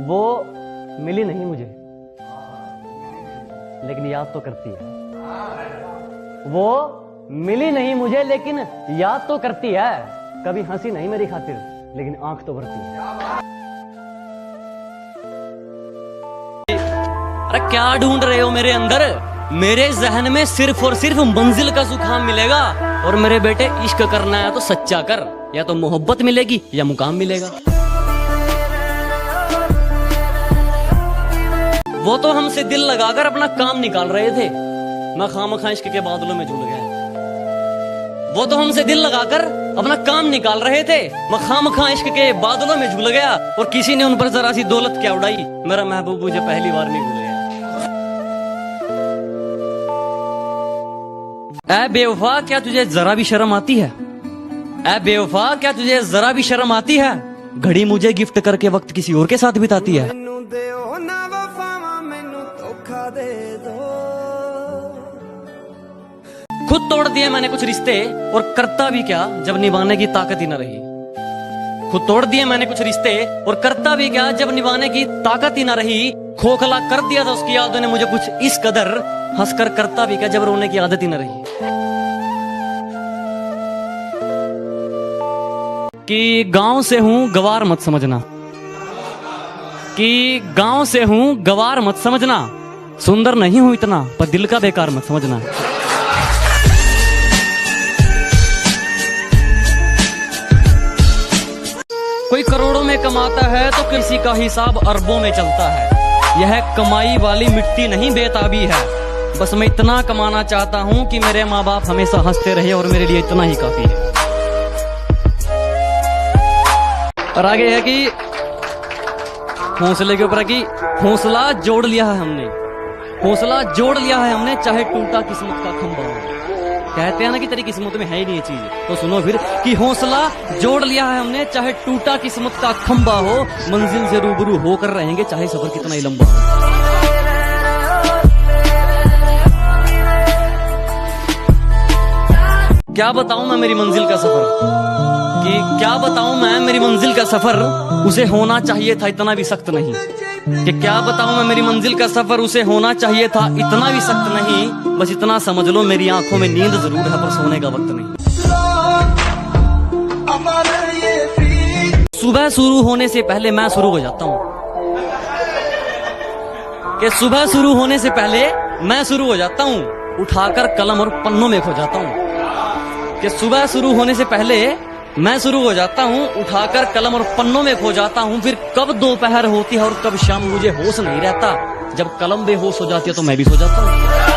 वो मिली नहीं मुझे, लेकिन याद तो करती है। वो मिली नहीं मुझे, लेकिन याद तो करती है। कभी हंसी नहीं मेरी खातिर, लेकिन आंख तो भरती है। अरे क्या ढूंढ रहे हो मेरे अंदर? मेरे जहन में सिर्फ और सिर्फ मंजिल का जुकाम मिलेगा। और मेरे बेटे, इश्क करना है तो सच्चा कर, या तो मोहब्बत मिलेगी या मुकाम मिलेगा। वो तो हमसे दिल लगाकर अपना काम निकाल रहे थे, मैं खामखा इश्क के बादलों में झूल गया। वो तो हमसे दिल लगाकर अपना काम निकाल रहे थे, मैं खामखा इश्क के बादलों में झूल गया। और किसी ने उन पर जरा सी दौलत क्या उड़ाई, मेरा महबूब मुझे पहली बार नहीं भूल गया। ऐ बेवफा, क्या तुझे जरा भी शर्म आती है? ऐ बेवफा, क्या तुझे जरा भी शर्म आती है? घड़ी मुझे गिफ्ट करके वक्त किसी और के साथ बिताती है। खुद तोड़ दिए मैंने कुछ रिश्ते, और करता भी क्या जब निभाने की ताकत ही न रही। खुद तोड़ दिए मैंने कुछ रिश्ते, और करता भी क्या जब निभाने की ताकत ही न रही। खोखला कर दिया था उसकी यादों ने मुझे कुछ इस कदर, हंसकर करता भी क्या जब रोने की आदत ही न रही। कि गांव से हूं गवार मत समझना, कि गांव से हूं गवार मत समझना। सुंदर नहीं हूं इतना, पर दिल का बेकार मत समझना। कोई करोड़ों में कमाता है तो किसी का हिसाब अरबों में चलता है। यह कमाई वाली मिट्टी नहीं बेताबी है। बस मैं इतना कमाना चाहता हूं कि मेरे माँ बाप हमेशा हंसते रहे, और मेरे लिए इतना ही काफी है। और आगे है कि हौसले के ऊपर कि हौसला जोड़ लिया है हमने, हौसला जोड़ लिया है हमने, चाहे टूटा किस्मत का खंभा हो। कहते हैं ना कि तेरी किस्मत में है ही नहीं ये चीज, तो सुनो फिर कि हौसला जोड़ लिया है हमने, चाहे टूटा किस्मत का खंभा हो। मंजिल से रूबरू होकर रहेंगे, चाहे सफर कितना ही लंबा हो। क्या बताऊं मैं मेरी मंजिल का सफर, कि क्या बताऊं मैं मेरी मंजिल का सफर। उसे होना चाहिए था इतना भी सख्त नहीं, कि क्या बताऊं मैं मेरी मंजिल का सफर। उसे होना चाहिए था इतना भी सख्त नहीं। बस इतना समझ लो, मेरी आंखों में नींद जरूर है, पर सोने का वक्त नहीं। सुबह शुरू होने से पहले मैं शुरू हो जाता हूं, कि सुबह शुरू होने से पहले मैं शुरू हो जाता हूं, उठाकर कलम और पन्नों में खो जाता हूं। कि सुबह शुरू होने से पहले मैं शुरू हो जाता हूँ, उठाकर कलम और पन्नों में खो जाता हूँ। फिर कब दोपहर होती है और कब शाम मुझे होश नहीं रहता। जब कलम बेहोश हो जाती है तो मैं भी सो जाता हूँ।